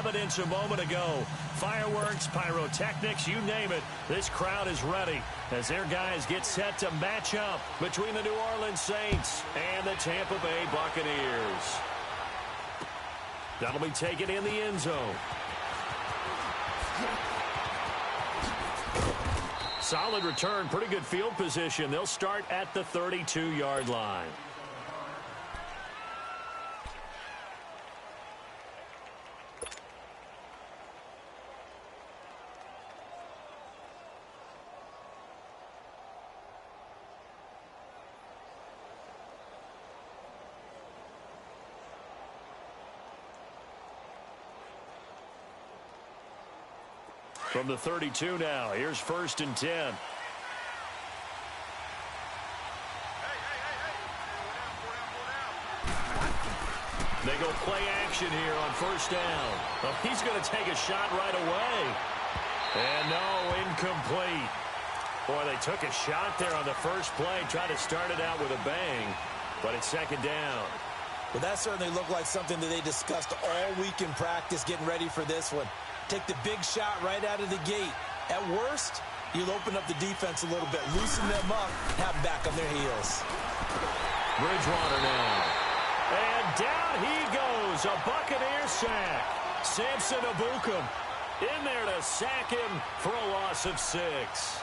dominance a moment ago. Fireworks, pyrotechnics, you name it. This crowd is ready as their guys get set to match up between the New Orleans Saints and the Tampa Bay Buccaneers. That'll be taken in the end zone. Solid return, pretty good field position. They'll start at the 32-yard line. From the 32 now, here's 1st and 10. They go play action here on 1st down. Well, he's going to take a shot right away. And no, incomplete. Boy, they took a shot there on the first play, tried to start it out with a bang, but it's 2nd down. Well, that certainly looked like something that they discussed all week in practice, getting ready for this one. Take the big shot right out of the gate. At worst, you'll open up the defense a little bit, loosen them up, have them back on their heels. Bridgewater now. And down he goes, a Buccaneer sack. Samson Ebukam in there to sack him for a loss of 6.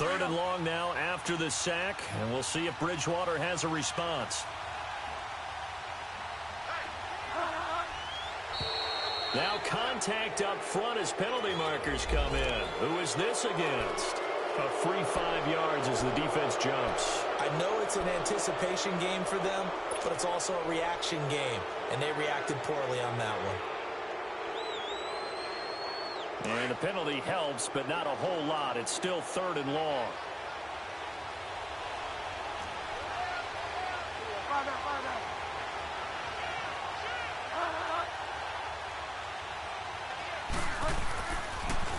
Third and long now after the sack, and we'll see if Bridgewater has a response. Now contact up front as penalty markers come in. Who is this against? A free 5 yards as the defense jumps. I know it's an anticipation game for them, but it's also a reaction game, and they reacted poorly on that one. And the penalty helps, but not a whole lot. It's still 3rd and long.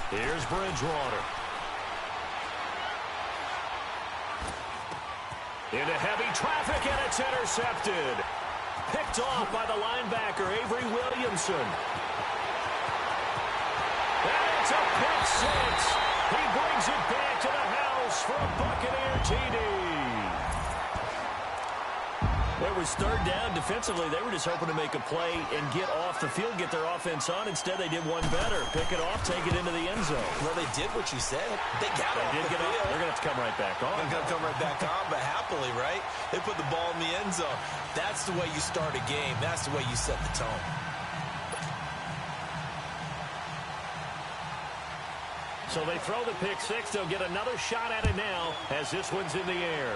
Here's Bridgewater. Into heavy traffic, and it's intercepted. Picked off by the linebacker, Avery Williamson. And it's a pick 6. He brings it back to the house for a Buccaneer TD. It was 3rd down. Defensively, they were just hoping to make a play and get off the field, get their offense on. Instead, they did one better. Pick it off, take it into the end zone. Well, they did what you said. They got off the field. They're going to have to come right back on. They're going to come right back on, but happily, right? They put the ball in the end zone. That's the way you start a game. That's the way you set the tone. So they throw the pick 6. They'll get another shot at it now as this one's in the air.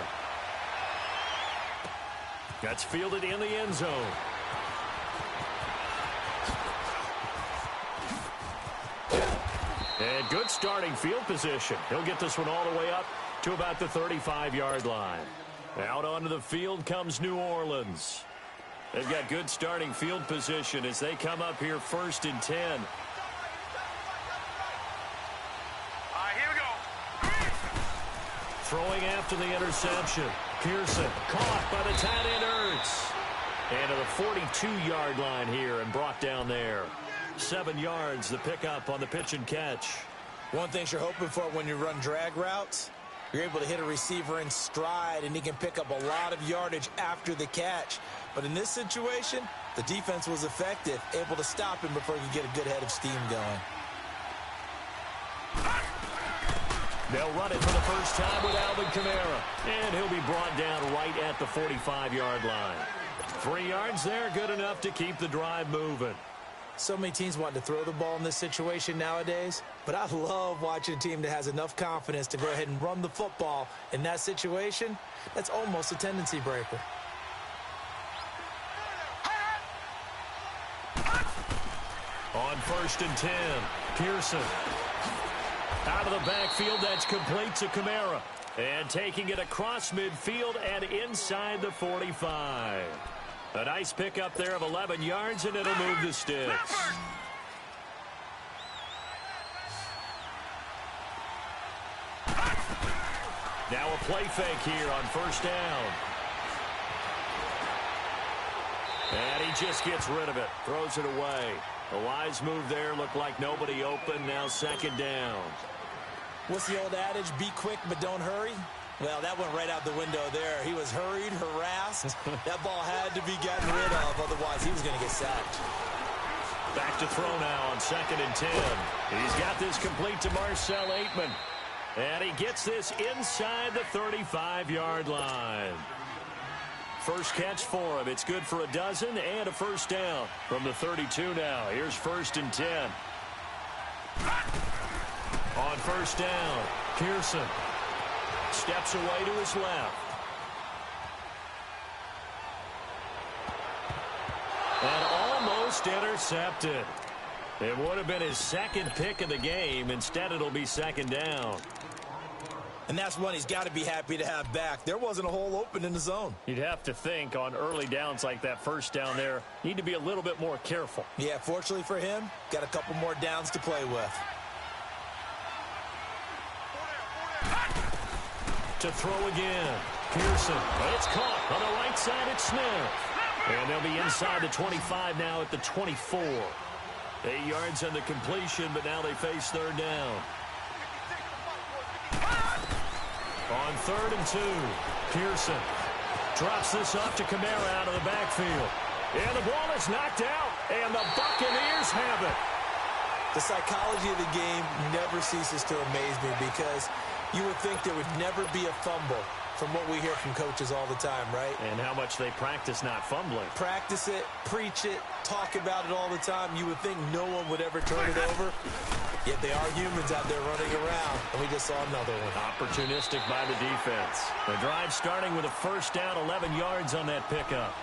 That's fielded in the end zone. And good starting field position. He'll get this one all the way up to about the 35-yard line. Out onto the field comes New Orleans. They've got good starting field position as they come up here 1st and 10. Throwing after the interception. Pearson caught by the tight end Ertz. And to the 42-yard line here and brought down there. 7 yards, the pickup on the pitch and catch. One thing you're hoping for when you run drag routes, you're able to hit a receiver in stride, and he can pick up a lot of yardage after the catch. But in this situation, the defense was effective, able to stop him before he could get a good head of steam going. They'll run it for the first time with Alvin Kamara. And he'll be brought down right at the 45-yard line. 3 yards there, good enough to keep the drive moving. So many teams want to throw the ball in this situation nowadays, but I love watching a team that has enough confidence to go ahead and run the football. In that situation, that's almost a tendency breaker. On 1st and 10, Pearson. Out of the backfield, that's complete to Kamara. And taking it across midfield and inside the 45. A nice pickup there of 11 yards, and it'll move the sticks. Now a play fake here on first down. And he just gets rid of it. Throws it away. A wise move there. Looked like nobody open. Now second down. What's the old adage? Be quick, but don't hurry. Well, that went right out the window there. He was hurried, harassed. That ball had to be gotten rid of. Otherwise, he was going to get sacked. Back to throw now on 2nd and 10. He's got this complete to Marcel Aitman. And he gets this inside the 35-yard line. First catch for him. It's good for a dozen and a first down from the 32 now. Here's 1st and 10. On first down, Pearson steps away to his left. And almost intercepted. It would have been his second pick of the game. Instead, it'll be second down. And that's one he's got to be happy to have back. There wasn't a hole open in the zone. You'd have to think on early downs like that first down there, need to be a little bit more careful. Yeah, fortunately for him, got a couple more downs to play with. To throw again. Pearson. It's caught on the right side at Smith. And they'll be inside the 25 now at the 24. 8 yards on the completion, but now they face third down. On 3rd and 2, Pearson drops this off to Kamara out of the backfield. And the ball is knocked out, and the Buccaneers have it. The psychology of the game never ceases to amaze me because you would think there would never be a fumble from what we hear from coaches all the time, right? And how much they practice not fumbling. Practice it, preach it, talk about it all the time. You would think no one would ever turn it over. Yet they are humans out there running around, and we just saw another one. Opportunistic by the defense. The drive starting with a first down, 11 yards on that pickup.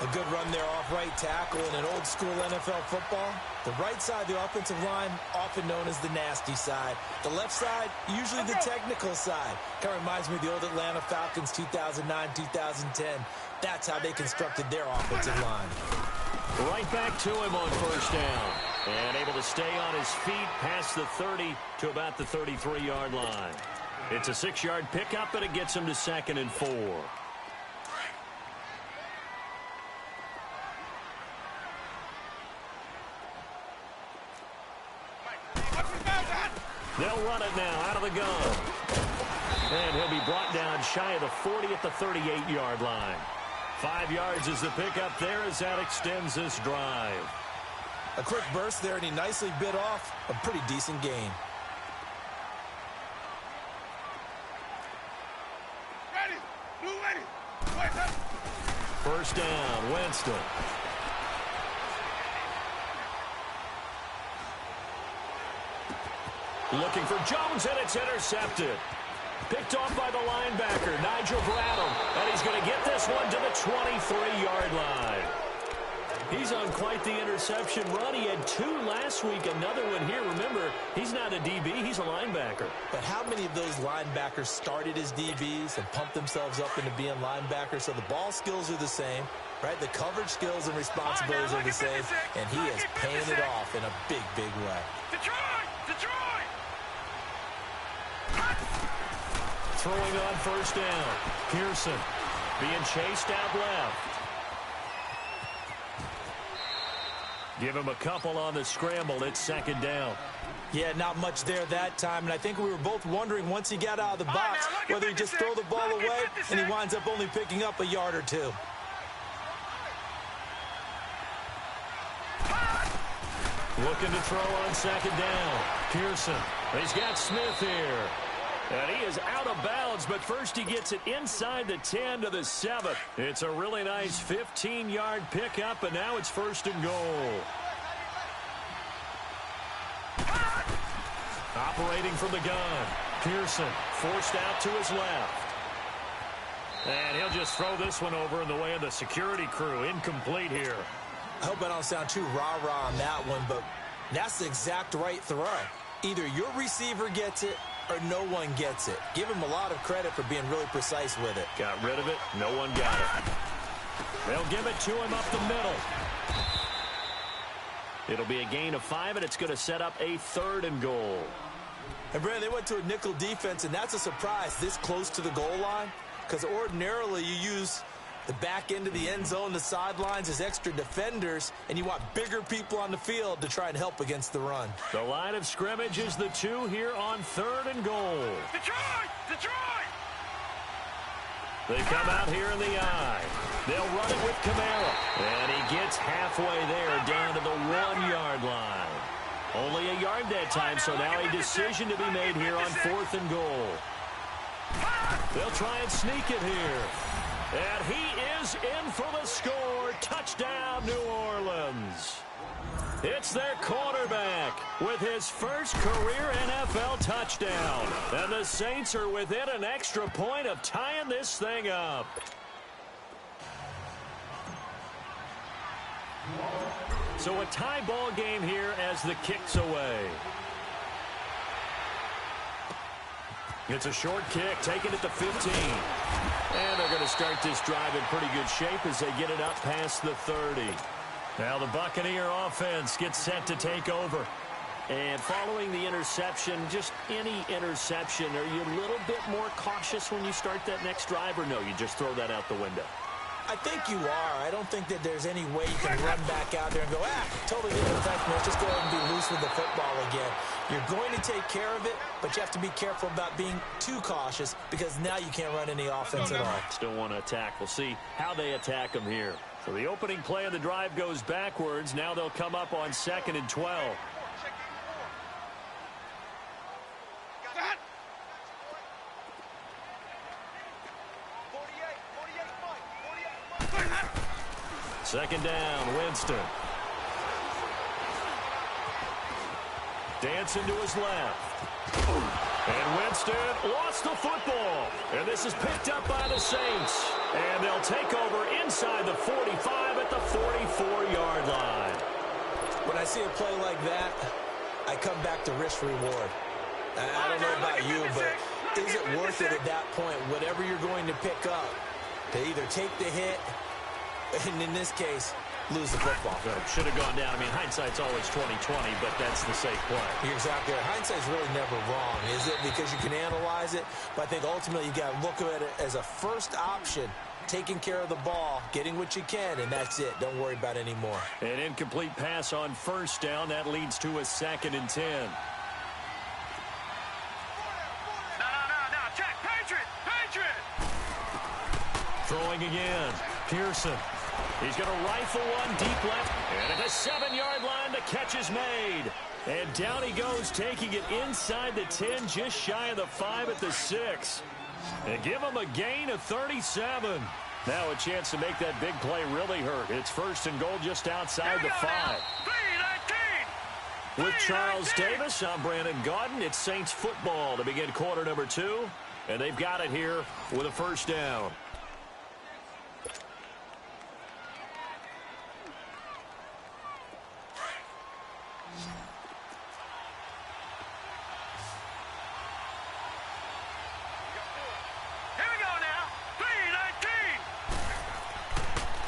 A good run there off right tackle in an old-school NFL football. The right side of the offensive line, often known as the nasty side. The left side, usually the technical side. Kind of reminds me of the old Atlanta Falcons 2009-2010. That's how they constructed their offensive line. Right back to him on first down. And able to stay on his feet past the 30 to about the 33-yard line. It's a 6-yard pickup, and it gets him to 2nd and 4. They'll run it now out of the gun. And he'll be brought down shy of the 40 at the 38-yard line. 5 yards is the pickup there as that extends this drive. A quick burst there, and he nicely bit off a pretty decent gain. Ready. Blue ready. Wait up. First down, Winston. Looking for Jones, and it's intercepted. Picked off by the linebacker, Nigel Bradham. And he's going to get this one to the 23-yard line. He's on quite the interception run. He had 2 last week, another one here. Remember, he's not a DB, he's a linebacker. But how many of those linebackers started as DBs and pumped themselves up into being linebackers? So the ball skills are the same, right? The coverage skills and responsibilities are the same. And he is paying it off in a big, big way. Detroit! Detroit! Throwing on first down. Pearson being chased out left. Give him a couple on the scramble. It's 2nd down. Yeah, not much there that time. And I think we were both wondering once he got out of the box whether he just throw the ball away and he winds up only picking up a yard or 2. Looking to throw on 2nd down. Pearson. He's got Smith here. And he is out of bounds, but first he gets it inside the 10 to the 7. It's a really nice 15-yard pickup, and now it's 1st and goal. Operating from the gun. Pearson forced out to his left. And he'll just throw this one over in the way of the security crew. Incomplete here. I hope I don't sound too rah-rah on that one, but that's the exact right throw. Either your receiver gets it or no one gets it. Give him a lot of credit for being really precise with it. Got rid of it. No one got it. They'll give it to him up the middle. It'll be a gain of 5, and it's going to set up a 3rd and goal. And, Brandon, they went to a nickel defense, and that's a surprise this close to the goal line, because ordinarily you use the back end of the end zone, the sidelines as extra defenders, and you want bigger people on the field to try and help against the run. The line of scrimmage is the 2 here on 3rd and goal. Detroit! Detroit! They come out here in the I. They'll run it with Kamara. And he gets halfway there down to the 1-yard line. Only a yard that time, so now a decision to be made here on 4th and goal. They'll try and sneak it here. And he is in for the score. Touchdown, New Orleans. It's their quarterback with his first career NFL touchdown. And the Saints are within an extra point of tying this thing up. So a tie ball game here as the kick's away. It's a short kick, taking it to 15. And they're going to start this drive in pretty good shape as they get it up past the 30. Now the Buccaneer offense gets set to take over. And following the interception, just any interception, are you a little bit more cautious when you start that next drive, or no, you just throw that out the window? I think you are. I don't think that there's any way you can run back out there and go, totally didn't affect me. Let's just go ahead and be loose with the football again. You're going to take care of it, but you have to be careful about being too cautious because now you can't run any offense at all. Still want to attack. We'll see how they attack them here. So the opening play of the drive goes backwards. Now they'll come up on 2nd and 12. Second down, Winston. Dancing to his left. And Winston lost the football. And this is picked up by the Saints. And they'll take over inside the 45 at the 44-yard line. When I see a play like that, I come back to risk reward. I don't know about you, but is it worth it at that point, whatever you're going to pick up, to either take the hit, and in this case, lose the football? Should have gone down. I mean, hindsight's always 20/20, but that's the safe play. You're exactly right. Hindsight's really never wrong, is it? Because you can analyze it, but I think ultimately you got to look at it as a first option, taking care of the ball, getting what you can, and that's it. Don't worry about any more. An incomplete pass on first down. That leads to a 2nd and 10. No, check. Patriot! Throwing again. Pearson. He's going to rifle one deep left. And at the 7-yard line, the catch is made. And down he goes, taking it inside the 10, just shy of the 5 at the 6. And give him a gain of 37. Now a chance to make that big play really hurt. It's 1st and goal just outside the 5. With Charles Davis, I'm Brandon Gaudin. It's Saints football to begin quarter number 2. And they've got it here with a first down.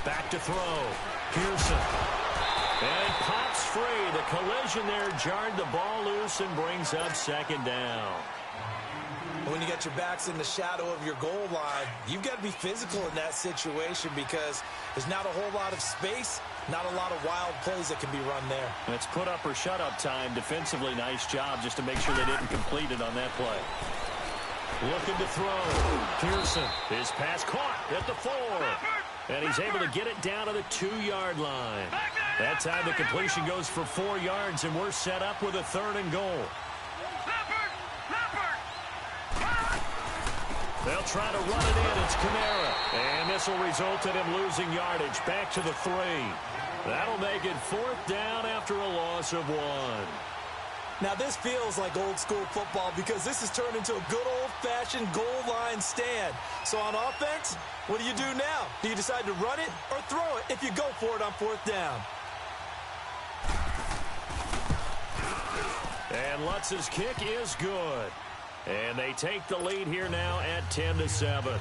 Back to throw. Pearson. And pops free. The collision there jarred the ball loose and brings up 2nd down. When you got your backs in the shadow of your goal line, you've got to be physical in that situation because there's not a whole lot of space, not a lot of wild plays that can be run there. It's put up or shut up time. Defensively, nice job just to make sure they didn't complete it on that play. Looking to throw. Pearson. His pass caught at the 4. And he's able to get it down to the 2-yard line. That time the completion goes for 4 yards, and we're set up with a 3rd and goal. They'll try to run it in. It's Kamara. And this will result in him losing yardage. Back to the 3. That'll make it 4th down after a loss of 1. Now, this feels like old-school football because this has turned into a good old-fashioned goal line stand. So on offense, what do you do now? Do you decide to run it or throw it if you go for it on 4th down? And Lutz's kick is good. And they take the lead here now at 10-7.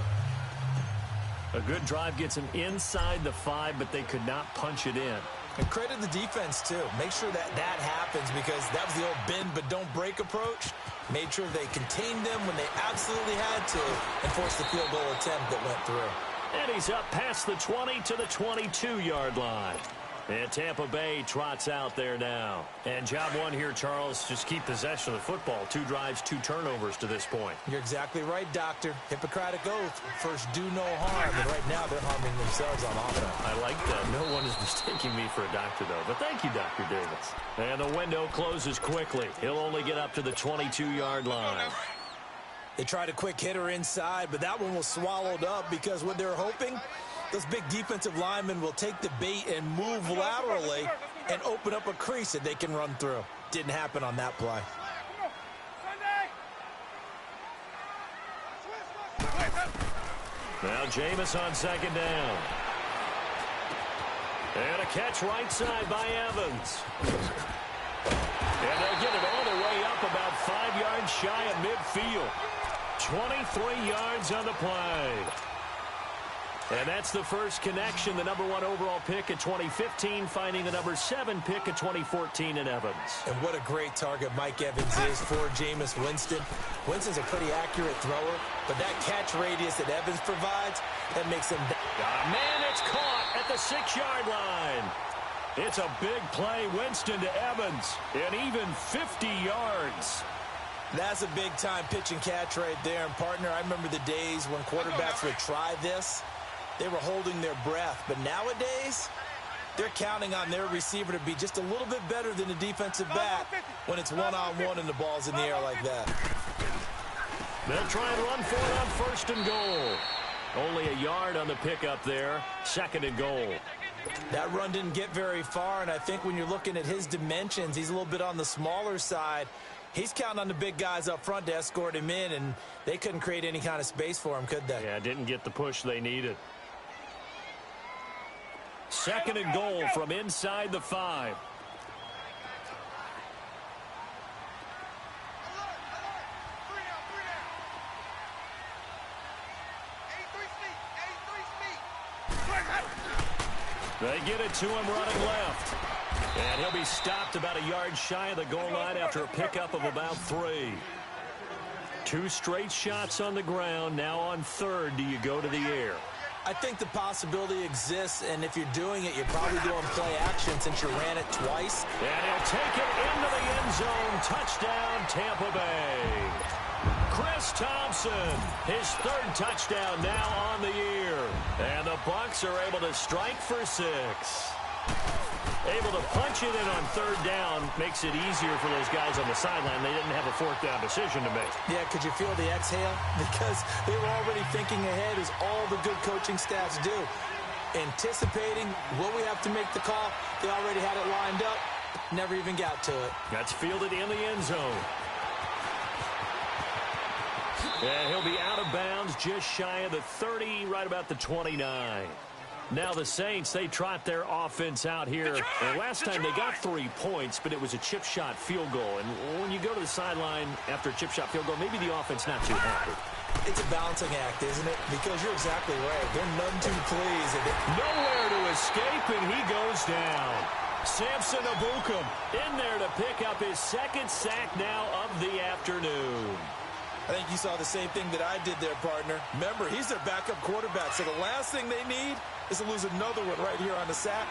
A good drive gets them inside the 5, but they could not punch it in. And credit the defense, too. Make sure that happens because that was the old bend but don't break approach. Made sure they contained them when they absolutely had to and forced the field goal attempt that went through. And he's up past the 20 to the 22-yard line. And Tampa Bay trots out there now. And job one here, Charles, just keep possession of the football. 2 drives, 2 turnovers to this point. You're exactly right, Doctor. Hippocratic oath. First, do no harm. And right now, they're harming themselves on offense. I like that. No one is mistaking me for a doctor, though. But thank you, Dr. Davis. And the window closes quickly. He'll only get up to the 22-yard line. They tried a quick hitter inside, but that one was swallowed up because what they're hoping, those big defensive linemen will take the bait and move laterally and open up a crease that they can run through. Didn't happen on that play. Now Jameis on second down. And a catch right side by Evans. And they'll get it all the way up about 5 yards shy of midfield. 23 yards on the play. And that's the first connection, the #1 overall pick in 2015, finding the #7 pick in 2014 in Evans. And what a great target Mike Evans is for Jameis Winston. Winston's a pretty accurate thrower, but that catch radius that Evans provides, that makes him... Man, it's caught at the 6-yard line. It's a big play, Winston to Evans, and even 50 yards. That's a big-time pitch and catch right there. And, partner, I remember the days when quarterbacks would try this. They were holding their breath. But nowadays, they're counting on their receiver to be just a little bit better than the defensive back when it's one-on-one and the ball's in the air like that. They'll try and run for it on first and goal. Only a yard on the pickup there. Second and goal. That run didn't get very far, and I think when you're looking at his dimensions, he's a little bit on the smaller side. He's counting on the big guys up front to escort him in, and they couldn't create any kind of space for him, could they? Yeah, didn't get the push they needed. Second and goal from inside the 5. They get it to him running left. And he'll be stopped about a yard shy of the goal line after a pickup of about 3. 2 straight shots on the ground. Now on third, do you go to the air? I think the possibility exists, and if you're doing it, you're probably doing play action since you ran it twice. And he'll take it into the end zone. Touchdown, Tampa Bay. Chris Thompson, his 3rd touchdown now on the year. And the Bucs are able to strike for 6. Able to punch it in on 3rd down makes it easier for those guys on the sideline. They didn't have a 4th down decision to make. Yeah, could you feel the exhale? Because they were already thinking ahead, as all the good coaching staffs do. Anticipating, will we have to make the call? They already had it lined up. Never even got to it. That's fielded in the end zone. And he'll be out of bounds just shy of the 30, right about the 29. Now the Saints, they trot their offense out here. And last time they got 3 points, but it was a chip shot field goal. And when you go to the sideline after a chip shot field goal, maybe the offense not too happy. It's a balancing act, isn't it? Because you're exactly right. They're none too pleased. Nowhere to escape, and he goes down. Samson Ebukam in there to pick up his 2nd sack now of the afternoon. I think you saw the same thing that I did there, partner. Remember, he's their backup quarterback, so the last thing they need is to lose another one right here on the sack.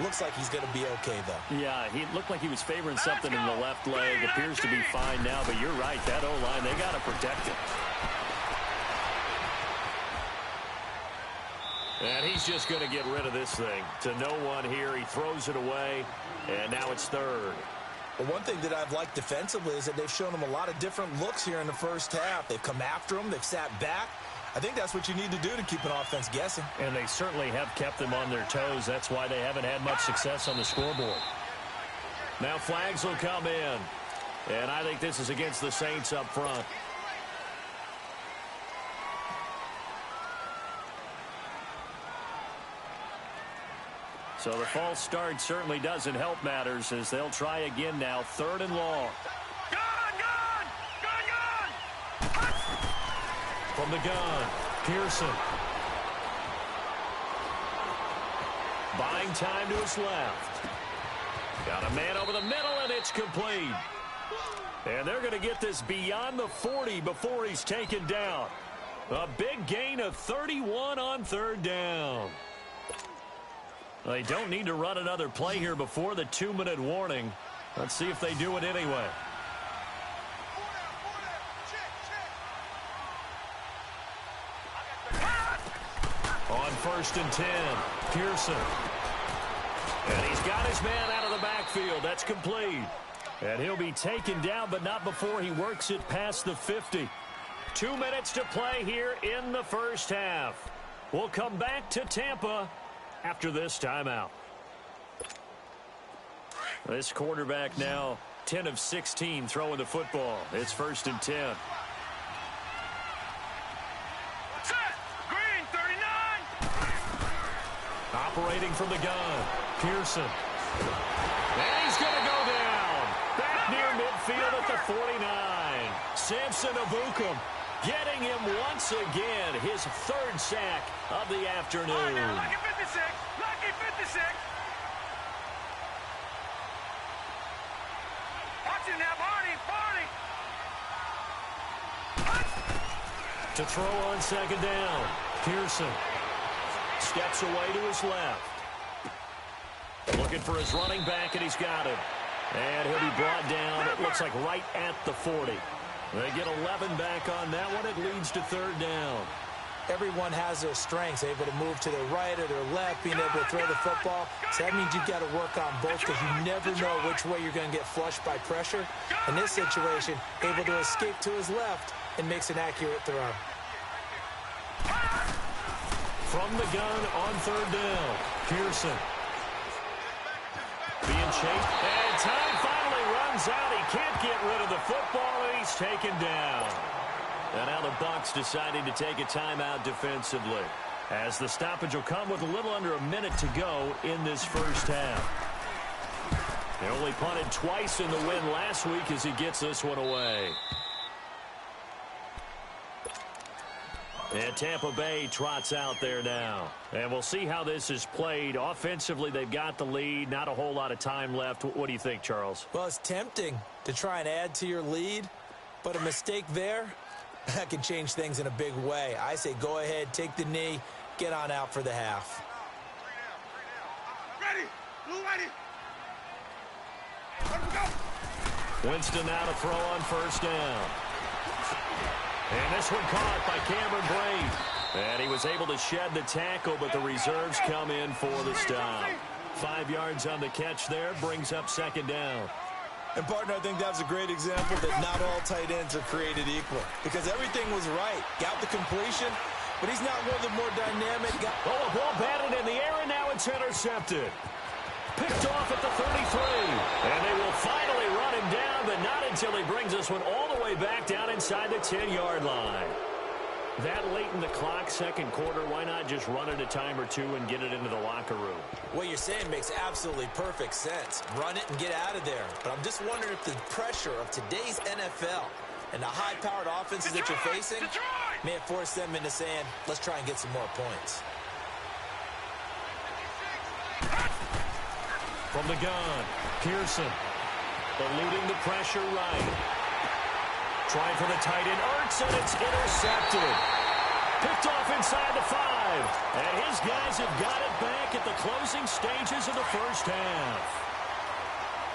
Looks like he's going to be okay, though. Yeah, he looked like he was favoring something in the left leg. Appears to be fine now, but you're right. That O-line, they got to protect him. And he's just going to get rid of this thing. To no one here. He throws it away, and now it's 3rd. Well, one thing that I've liked defensively is that they've shown him a lot of different looks here in the first half. They've come after him. They've sat back. I think that's what you need to do to keep an offense guessing. And they certainly have kept them on their toes. That's why they haven't had much success on the scoreboard. Now flags will come in. And I think this is against the Saints up front. So the false start certainly doesn't help matters as they'll try again now. 3rd and long. From the gun, Pearson. Buying time to his left. Got a man over the middle, and it's complete. And they're going to get this beyond the 40 before he's taken down. A big gain of 31 on third down. They don't need to run another play here before the 2-minute warning. Let's see if they do it anyway. On 1st and 10, Pearson. And he's got his man out of the backfield. That's complete. And he'll be taken down, but not before he works it past the 50. 2 minutes to play here in the first half. We'll come back to Tampa after this timeout. This quarterback now 10 of 16 throwing the football. It's 1st and 10. Set. Green, 39. Operating from the gun, Pearson. And he's going to go down. Back near midfield at the 49. Samson Abukum getting him once again. His 3rd sack of the afternoon. All right, now, lucky 56. Lucky 56. Watch it now, Barney. To throw on 2nd down, Pearson steps away to his left. Looking for his running back, and he's got him. And he'll be brought down, it looks like right at the 40. They get 11 back on that one. It leads to 3rd down. Everyone has their strengths, able to move to their right or their left, being able to throw the football. So that means you've got to work on both because you never know which way you're going to get flushed by pressure. In this situation, able to escape to his left and makes an accurate throw. From the gun on 3rd down, Pearson. Being chased, and time finally runs out. He can't get rid of the football, and he's taken down. And now the Bucs deciding to take a timeout defensively, as the stoppage will come with a little under a minute to go in this first half. They only punted twice in the win last week as he gets this one away. And Tampa Bay trots out there now. And we'll see how this is played. Offensively, they've got the lead. Not a whole lot of time left. What do you think, Charles? Well, it's tempting to try and add to your lead, but a mistake there, that can change things in a big way. I say go ahead, take the knee, get on out for the half. Ready. Blue ready. Let him go. Winston now to throw on 1st down. And this one caught by Cameron Brate. And he was able to shed the tackle, but the reserves come in for the stop. 5 yards on the catch there, brings up 2nd down. And, partner, I think that's a great example that not all tight ends are created equal. Because everything was right. Got the completion, but he's not one of the more dynamic guys. Oh, a ball batted in the air, and now it's intercepted. Picked off at the 33. And they will finally run him down, but not until he brings this one all the way back down inside the 10-yard line. That late in the clock, 2nd quarter, why not just run it a time or two and get it into the locker room? What you're saying makes absolutely perfect sense. Run it and get out of there. But I'm just wondering if the pressure of today's NFL and the high-powered offenses that you're facing may have forced them into saying, let's try and get some more points. From the gun, Pearson eluding the pressure right. Trying for the tight end, Ertz, and it's intercepted. Picked off inside the 5. And his guys have got it back at the closing stages of the first half.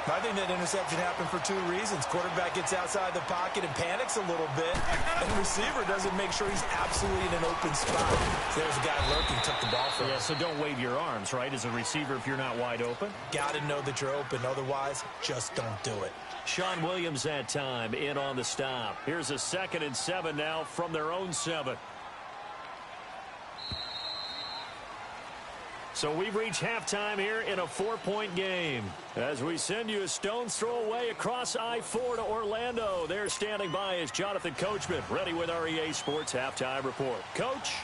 I think that interception happened for 2 reasons. Quarterback gets outside the pocket and panics a little bit, and the receiver doesn't make sure he's absolutely in an open spot. So there's a guy lurking, took the ball from him. Yeah, so don't wave your arms, right, as a receiver if you're not wide open? Got to know that you're open. Otherwise, just don't do it. Sean Williams that time in on the stop. Here's a 2nd and 7 now from their own 7. So we've reached halftime here in a 4-point game. As we send you a stone's throw away across I-4 to Orlando. There standing by is Jonathan Coachman, ready with our EA Sports Halftime Report. Coach?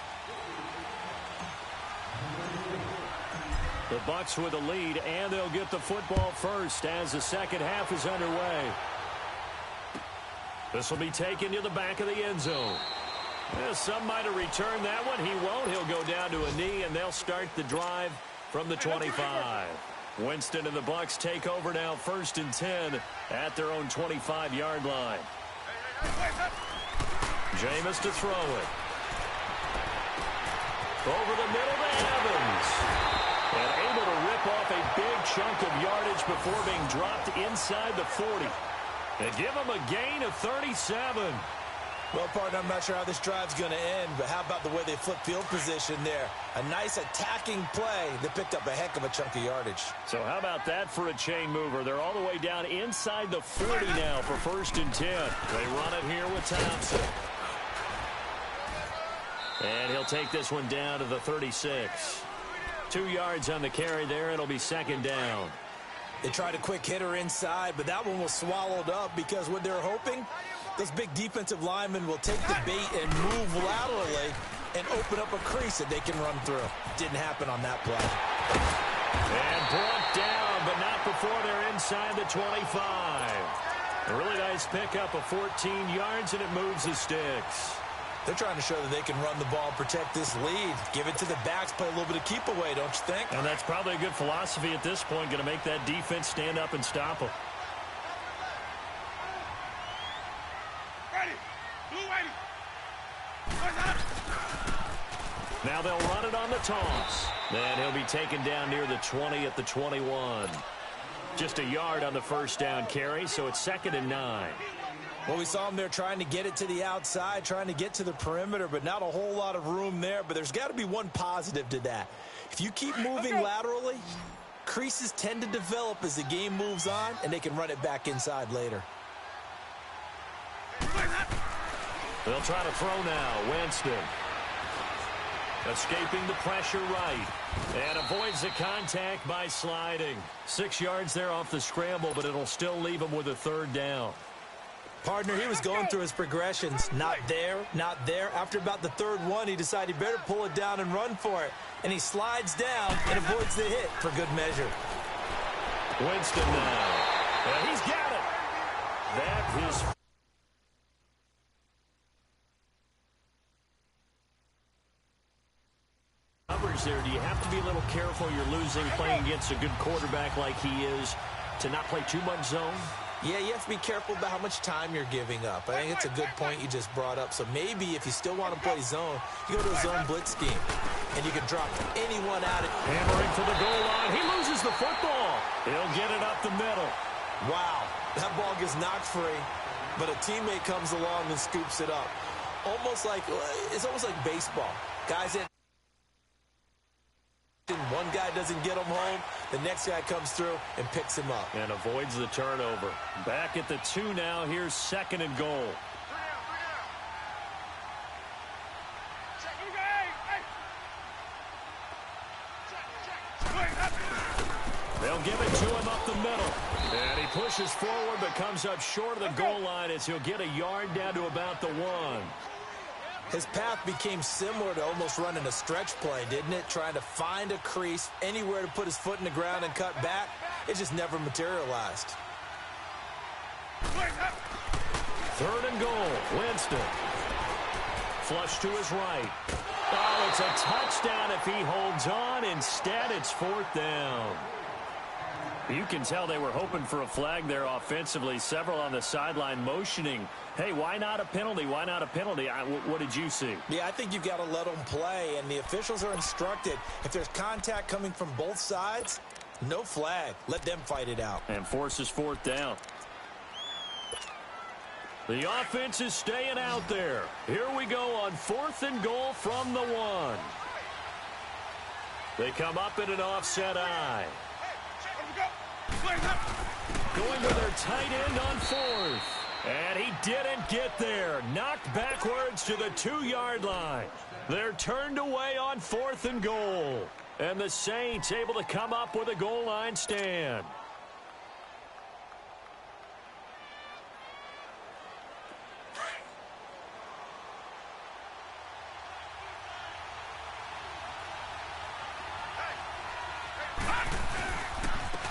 The Bucs with a lead, and they'll get the football first as the second half is underway. This will be taken to the back of the end zone. Yeah, some might have returned that one. He won't. He'll go down to a knee, and they'll start the drive from the 25. Winston and the Bucs take over now, 1st and 10 at their own 25-yard line. Jameis to throw it. Over the middle to Evans. And able to rip off a big chunk of yardage before being dropped inside the 40. And give him a gain of 37. Well, partner, I'm not sure how this drive's going to end, but how about the way they flip field position there? A nice attacking play that picked up a heck of a chunk of yardage. So how about that for a chain mover? They're all the way down inside the 40 now for 1st and 10. They run it here with Thompson. And he'll take this one down to the 36. 2 yards on the carry there. It'll be 2nd down. They tried a quick hitter inside, but that one was swallowed up because what they're hoping, those big defensive linemen will take the bait and move laterally and open up a crease that they can run through. Didn't happen on that play. And brought down, but not before they're inside the 25. A really nice pickup of 14 yards, and it moves the sticks. They're trying to show that they can run the ball, protect this lead. Give it to the backs, play a little bit of keep away, don't you think? And that's probably a good philosophy at this point, going to make that defense stand up and stop them. Now they'll run it on the toss. And he'll be taken down near the 20 at the 21. Just a yard on the 1st down carry, so it's 2nd and 9. Well, we saw him there trying to get it to the outside, trying to get to the perimeter, but not a whole lot of room there. But there's got to be one positive to that. If you keep moving laterally, creases tend to develop as the game moves on, and they can run it back inside later. They'll try to throw now. Winston. Escaping the pressure right. And avoids the contact by sliding. 6 yards there off the scramble, but it'll still leave him with a 3rd down. Partner, he was going through his progressions. Not there, not there. After about the 3rd one, he decided he better pull it down and run for it. And he slides down and avoids the hit for good measure. Winston now. And he's got it. That is... Numbers there. Do you have to be a little careful? You're losing playing against a good quarterback like he is to not play too much zone? Yeah, you have to be careful about how much time you're giving up. I think it's a good point you just brought up. So maybe if you still want to play zone, you go to a zone blitz scheme, and you can drop anyone out. Hammering for the goal line. He loses the football. He'll get it up the middle. Wow, that ball gets knocked free, but a teammate comes along and scoops it up. It's almost like baseball. Guys in. One guy doesn't get him home, the next guy comes through and picks him up. And avoids the turnover. Back at the 2 now. Here's 2nd and goal. They'll give it to him up the middle. And he pushes forward but comes up short of the goal line as he'll get a yard down to about the 1. His path became similar to almost running a stretch play, didn't it? Trying to find a crease, anywhere to put his foot in the ground and cut back. It just never materialized. 3rd and goal. Winston. Flush to his right. Oh, it's a touchdown if he holds on. Instead, it's 4th down. You can tell they were hoping for a flag there offensively. Several on the sideline motioning. Hey, why not a penalty? Why not a penalty? What did you see? Yeah, I think you've got to let them play, and the officials are instructed. If there's contact coming from both sides, no flag. Let them fight it out. And forces 4th down. The offense is staying out there. Here we go on 4th and goal from the 1. They come up in an offset eye. Going to their tight end on 4th. And he didn't get there. Knocked backwards to the 2-yard line. They're turned away on 4th and goal. And the Saints able to come up with a goal line stand.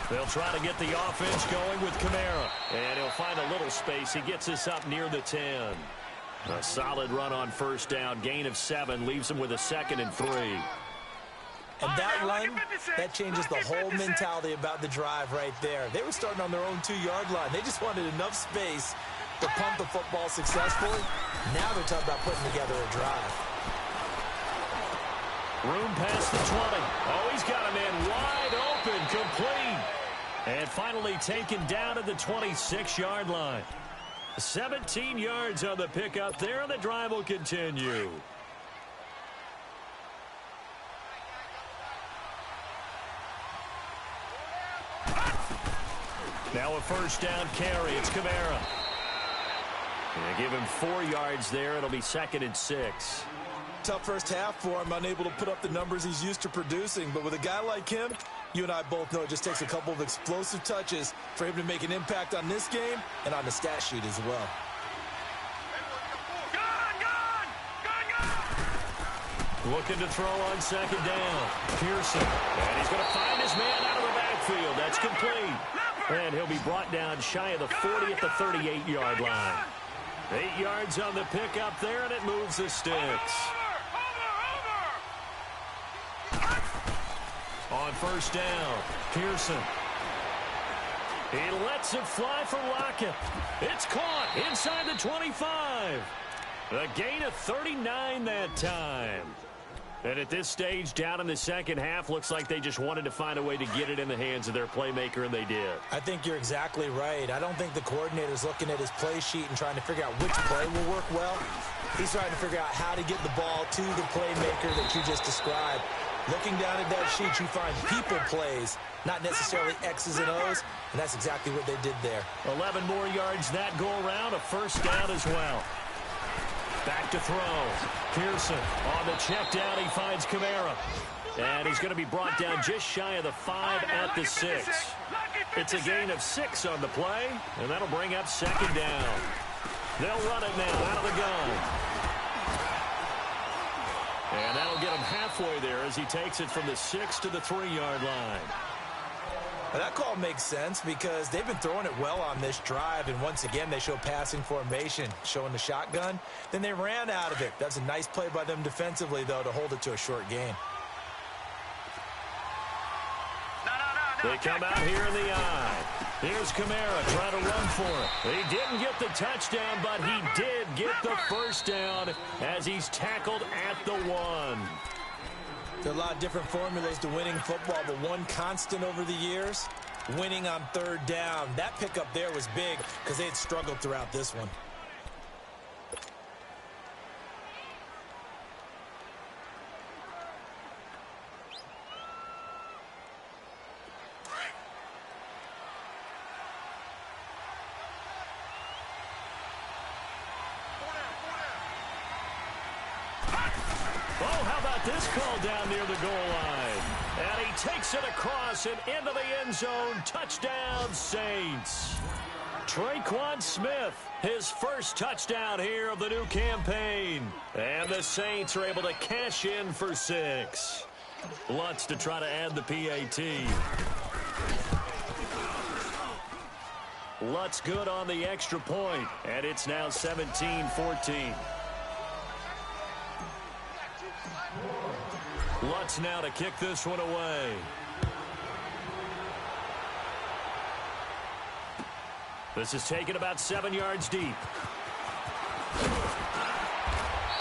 They'll try to get the offense going with Kamara. And he'll find a little space. He gets us up near the 10. A solid run on 1st down. Gain of 7 leaves him with a 2nd and 3. And that run, that changes the whole mentality about the drive right there. They were starting on their own 2-yard line. They just wanted enough space to pump the football successfully. Now they're talking about putting together a drive. Room past the 20. Oh, he's got a man wide open, complete. And finally taken down at the 26-yard line. 17 yards on the pickup there, and the drive will continue. Now a first down carry. It's Kamara. They give him 4 yards there. It'll be 2nd and 6. Tough first half for him, unable to put up the numbers he's used to producing. But with a guy like him, you and I both know it just takes a couple of explosive touches for him to make an impact on this game and on the stat sheet as well. Looking to throw on 2nd down. Pearson. And he's going to find his man out of the backfield. That's complete. And he'll be brought down shy of the 40 at the 38-yard line. 8 yards on the pickup there, and it moves the sticks. On first down, Pearson. He lets it fly for Lockett. It's caught inside the 25. A gain of 39 that time. And at this stage, down in the second half, looks like they just wanted to find a way to get it in the hands of their playmaker, and they did. I think you're exactly right. I don't think the coordinator's looking at his play sheet and trying to figure out which play will work well. He's trying to figure out how to get the ball to the playmaker that you just described. Looking down at that sheet, you find people plays, not necessarily X's and O's, and that's exactly what they did there. 11 more yards that go around, a first down as well. Back to throw. Pearson on the check down. He finds Kamara. And he's going to be brought down just shy of the 5 at the 6. It's a gain of 6 on the play, and that'll bring up 2nd down. They'll run it now out of the gun. And that'll get him halfway there as he takes it from the 6 to the 3-yard line. Now that call makes sense because they've been throwing it well on this drive, and once again they show passing formation, showing the shotgun. Then they ran out of it. That's a nice play by them defensively, though, to hold it to a short gain. They come out here in the eye. Here's Kamara trying to run for it. He didn't get the touchdown, but he did get the first down as he's tackled at the 1. There are a lot of different formulas to winning football, but one constant over the years, winning on 3rd down. That pickup there was big because they had struggled throughout this one. This call down near the goal line. And he takes it across and into the end zone. Touchdown, Saints. Traquan Smith, his first touchdown here of the new campaign. And the Saints are able to cash in for 6. Lutz to try to add the PAT. Lutz good on the extra point. And it's now 17-14. Lutz now to kick this one away. This is taken about 7 yards deep.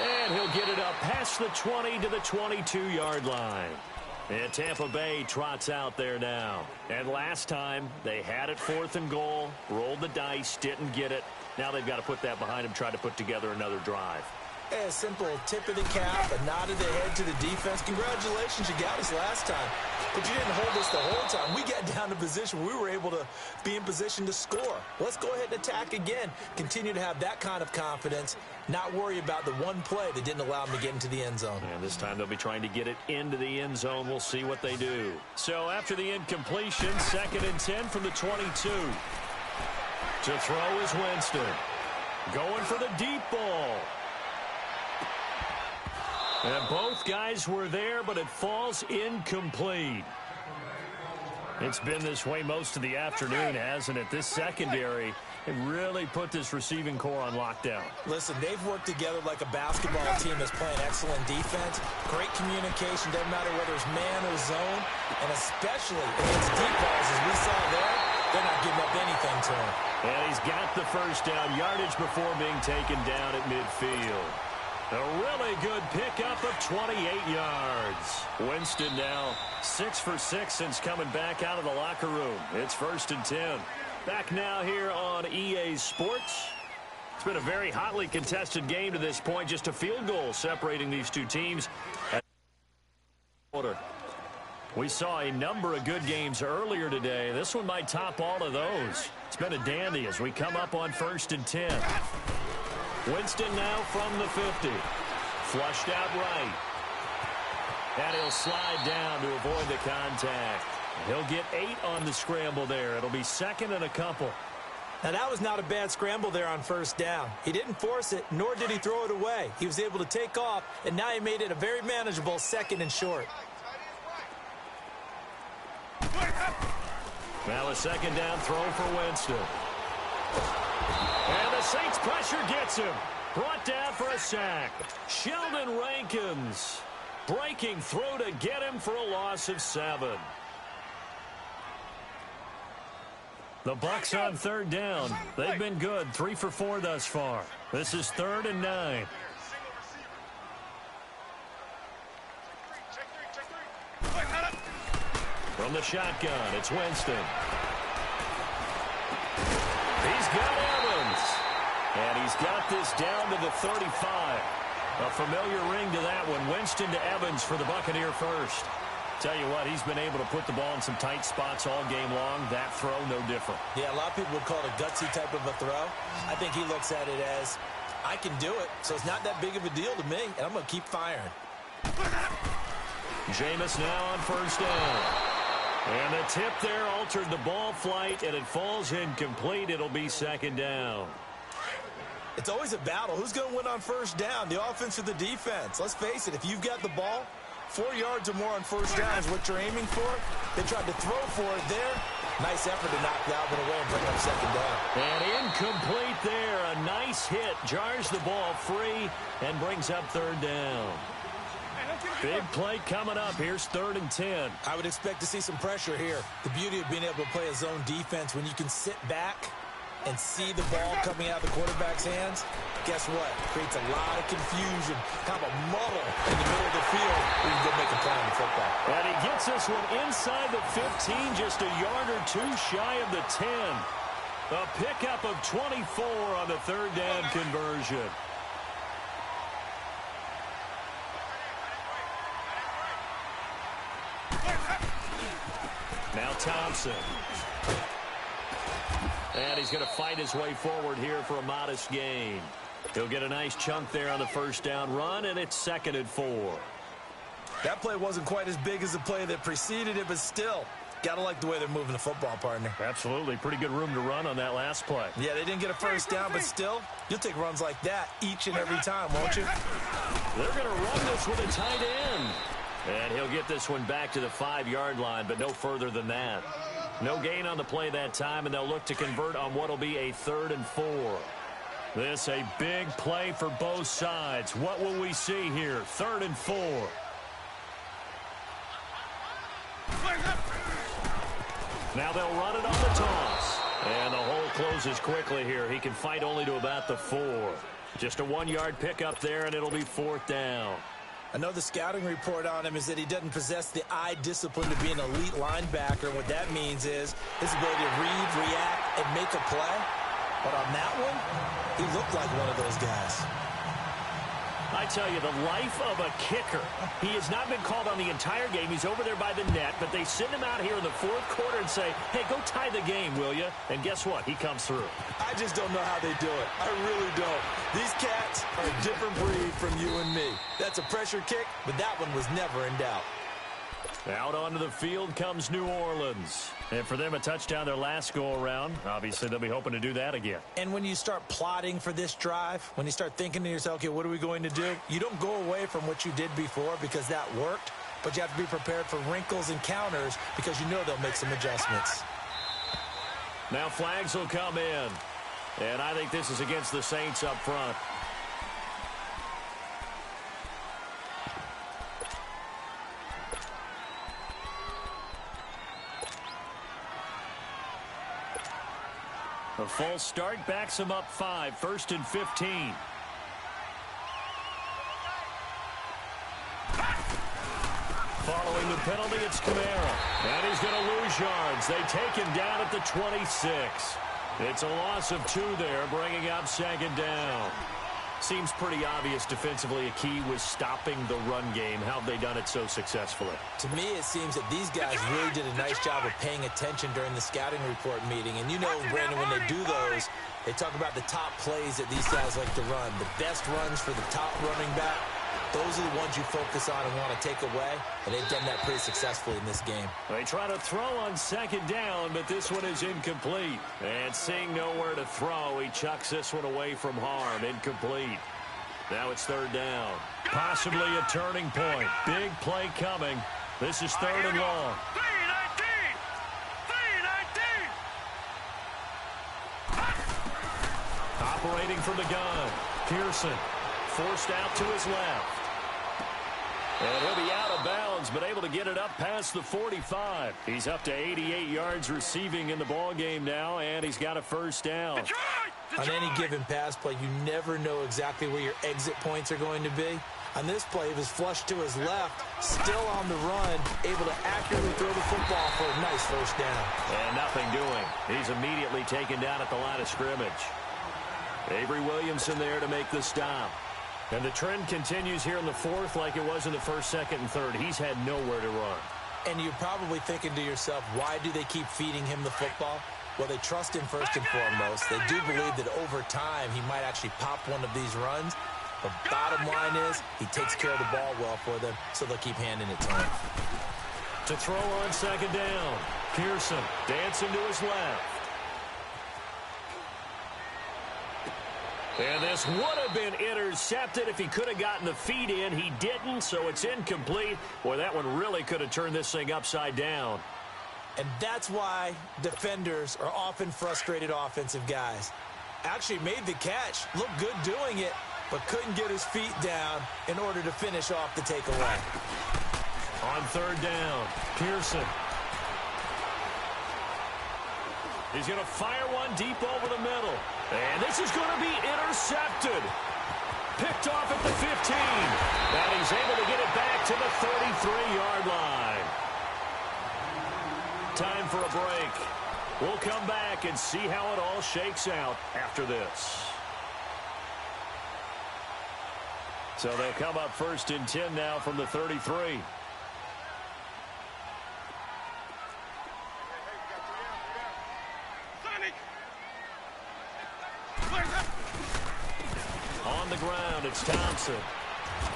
And he'll get it up past the 20 to the 22-yard line. And Tampa Bay trots out there now. And last time, they had it 4th and goal, rolled the dice, didn't get it. Now they've got to put that behind them, try to put together another drive. A simple tip of the cap, a nod of the head to the defense. Congratulations, you got us last time. But you didn't hold us the whole time. We got down to position. We were able to be in position to score. Let's go ahead and attack again. Continue to have that kind of confidence. Not worry about the one play that didn't allow them to get into the end zone. And this time they'll be trying to get it into the end zone. We'll see what they do. So after the incompletion, 2nd and 10 from the 22. To throw is Winston. Going for the deep ball. And both guys were there, but it falls incomplete. It's been this way most of the afternoon, hasn't it? This secondary They really put this receiving core on lockdown. Listen, they've worked together like a basketball team that's playing excellent defense. Great communication, doesn't matter whether it's man or zone. And especially against deep balls, as we saw there, they're not giving up anything to him. And he's got the first down yardage before being taken down at midfield. A really good pickup of 28 yards. Winston now 6 for 6 since coming back out of the locker room. It's 1st and 10. Back now here on EA Sports. It's been a very hotly contested game to this point. Just a field goal separating these two teams. We saw a number of good games earlier today. This one might top all of those. It's been a dandy as we come up on 1st and 10. Winston now from the 50. Flushed out right. And he'll slide down to avoid the contact. He'll get 8 on the scramble there. It'll be 2nd and a couple. Now, that was not a bad scramble there on 1st down. He didn't force it, nor did he throw it away. He was able to take off, and now he made it a very manageable 2nd and short. Now a 2nd down throw for Winston. And the Saints pressure gets him. Brought down for a sack. Sheldon Rankins breaking through to get him for a loss of 7. The Bucs on 3rd down. They've been good. 3 for 4 thus far. This is 3rd and 9. From the shotgun, it's Winston. He's got Evans. And he's got this down to the 35. A familiar ring to that one. Winston to Evans for the Buccaneer first. Tell you what, he's been able to put the ball in some tight spots all game long. That throw, no different. Yeah, a lot of people would call it a gutsy type of a throw. I think he looks at it as, I can do it, so it's not that big of a deal to me, and I'm going to keep firing. Jameis now on 1st down. And the tip there altered the ball flight, and it falls incomplete. It'll be 2nd down. It's always a battle. Who's going to win on 1st down, the offense or the defense? Let's face it, if you've got the ball, 4 yards or more on 1st down is what you're aiming for. They tried to throw for it there. Nice effort to knock Dalvin away and bring up 2nd down. And incomplete there. A nice hit. Jars the ball free and brings up 3rd down. Big play coming up. Here's 3rd and 10. I would expect to see some pressure here. The beauty of being able to play a zone defense when you can sit back and see the ball coming out of the quarterback's hands, guess what? Creates a lot of confusion, kind of a muddle in the middle of the field where you can go make a play on the football. And he gets this one inside the 15, just a yard or 2 shy of the 10. A pickup of 24 on the 3rd down conversion. Now Thompson. And he's going to fight his way forward here for a modest gain. He'll get a nice chunk there on the 1st down run, and it's 2nd and 4. That play wasn't quite as big as the play that preceded it, but still, got to like the way they're moving the football, partner. Absolutely. Pretty good room to run on that last play. Yeah, they didn't get a 1st down, but still, you'll take runs like that each and every time, won't you? They're going to run this with a tight end. And he'll get this one back to the 5-yard line, but no further than that. No gain on the play that time, and they'll look to convert on what will be a 3rd and 4. This a big play for both sides. What will we see here? 3rd and 4. Now they'll run it on the toss. And the hole closes quickly here. He can fight only to about the 4. Just a 1-yard pickup there, and it'll be 4th down. I know the scouting report on him is that he doesn't possess the eye discipline to be an elite linebacker. What that means is his ability to read, react, and make a play. But on that one, he looked like one of those guys. I tell you, the life of a kicker. He has not been called on the entire game. He's over there by the net, but they send him out here in the 4th quarter and say, hey, go tie the game, will you? And guess what? He comes through. I just don't know how they do it. I really don't. These cats are a different breed from you and me. That's a pressure kick, but that one was never in doubt. Out onto the field comes New Orleans. And for them, a touchdown their last go-around. Obviously, they'll be hoping to do that again. And when you start plotting for this drive, when you start thinking to yourself, okay, what are we going to do? You don't go away from what you did before because that worked, but you have to be prepared for wrinkles and counters because you know they'll make some adjustments. Now flags will come in. And I think this is against the Saints up front. A false start backs him up 5, 1st and 15. Following the penalty, it's Kamara. And he's going to lose yards. They take him down at the 26. It's a loss of 2 there, bringing up 2nd down. Seems pretty obvious defensively a key was stopping the run game. How have they done it so successfully? To me, it seems that these guys really did a nice job of paying attention during the scouting report meeting. And you know, Brandon, when they do those, they talk about the top plays that these guys like to run. The best runs for the top running back. Those are the ones you focus on and want to take away, and they've done that pretty successfully in this game. They try to throw on 2nd down, but this one is incomplete. And seeing nowhere to throw, he chucks this one away from harm. Incomplete. Now it's 3rd down. Possibly a turning point. Big play coming. This is 3rd and long. 3-19. Operating from the gun. Pearson forced out to his left. And he'll be out of bounds, but able to get it up past the 45. He's up to 88 yards receiving in the ballgame now, and he's got a 1st down. On any given pass play, you never know exactly where your exit points are going to be. On this play, he was flushed to his left, still on the run, able to accurately throw the football for a nice 1st down. And nothing doing. He's immediately taken down at the line of scrimmage. Avery Williamson there to make the stop. And the trend continues here in the 4th like it was in the 1st, 2nd, and 3rd. He's had nowhere to run. And you're probably thinking to yourself, why do they keep feeding him the football? Well, they trust him first and foremost. They do believe that over time he might actually pop one of these runs. But bottom line is he takes care of the ball well for them, so they'll keep handing it to him. To throw on 2nd down. Pearson dancing to his left. And this would have been intercepted if he could have gotten the feet in. He didn't, so it's incomplete. Boy, that one really could have turned this thing upside down. And that's why defenders are often frustrated offensive guys. Actually made the catch, looked good doing it, but couldn't get his feet down in order to finish off the takeaway. On 3rd down, Pearson. He's going to fire one deep over the middle. And this is going to be intercepted. Picked off at the 15. And he's able to get it back to the 33-yard line. Time for a break. We'll come back and see how it all shakes out after this. So they'll come up 1st and 10 now from the 33. On the ground, it's Thompson.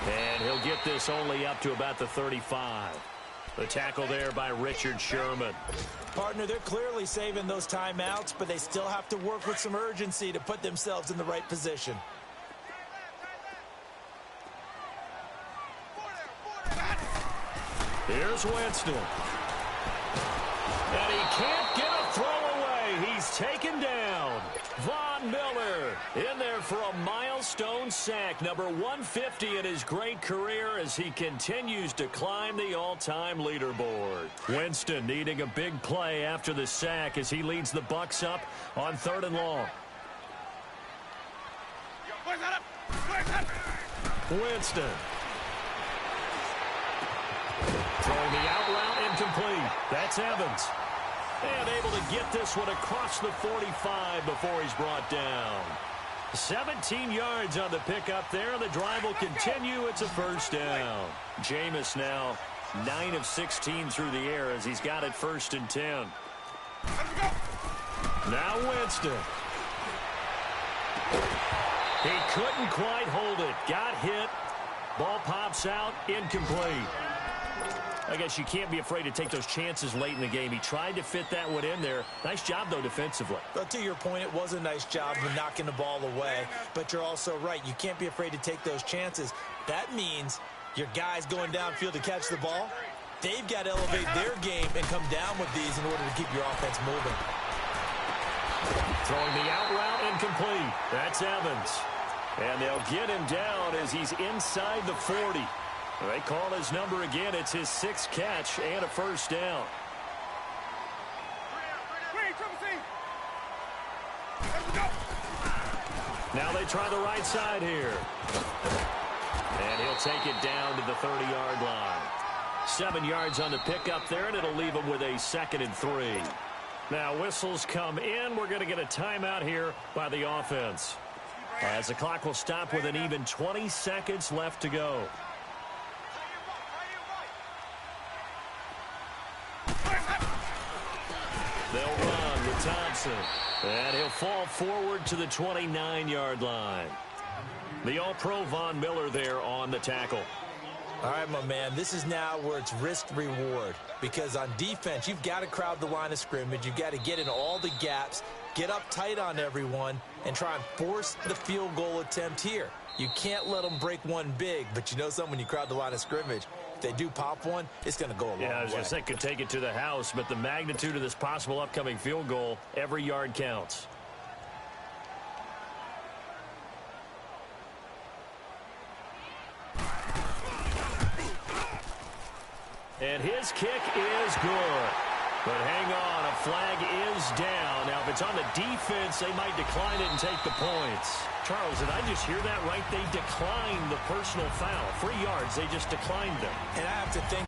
And he'll get this only up to about the 35. The tackle there by Richard Sherman. Partner, they're clearly saving those timeouts, but they still have to work with some urgency to put themselves in the right position. Here's Winston. And he can't get a throw away. He's taken down. Von Miller in there for a milestone sack, number 150 in his great career as he continues to climb the all-time leaderboard. Winston needing a big play after the sack as he leads the Bucs up on 3rd and long. Winston. Throwing the out route incomplete. That's Evans. And able to get this one across the 45 before he's brought down. 17 yards on the pickup there. The drive will continue. It's a 1st down. Jameis now 9 of 16 through the air as he's got it 1st and 10. Now Winston. He couldn't quite hold it. Got hit. Ball pops out. Incomplete. I guess you can't be afraid to take those chances late in the game. He tried to fit that one in there. Nice job, though, defensively. But to your point, it was a nice job of knocking the ball away. But you're also right. You can't be afraid to take those chances. That means your guys going downfield to catch the ball, they've got to elevate their game and come down with these in order to keep your offense moving. Throwing the out route incomplete. That's Evans. And they'll get him down as he's inside the 40. They call his number again. It's his 6th catch and a first down. Now they try the right side here. And he'll take it down to the 30-yard line. 7 yards on the pickup there, and it'll leave him with a 2nd and 3. Now whistles come in. We're going to get a timeout here by the offense, as the clock will stop with an even 20 seconds left to go. They'll run with Thompson. And he'll fall forward to the 29-yard line. The All-Pro Von Miller there on the tackle. All right, my man, this is now where it's risk-reward. Because on defense, you've got to crowd the line of scrimmage. You've got to get in all the gaps, get up tight on everyone, and try and force the field goal attempt here. You can't let them break one big, but you know something, when you crowd the line of scrimmage, if they do pop one, it's going to go a long way. Yeah, I was going to say, could take it to the house, but the magnitude of this possible upcoming field goal, every yard counts. And his kick is good. But hang on, a flag is down. Now, if it's on the defense, they might decline it and take the points. Charles, did I just hear that right? They declined the personal foul. 3 yards, they just declined them. And I have to think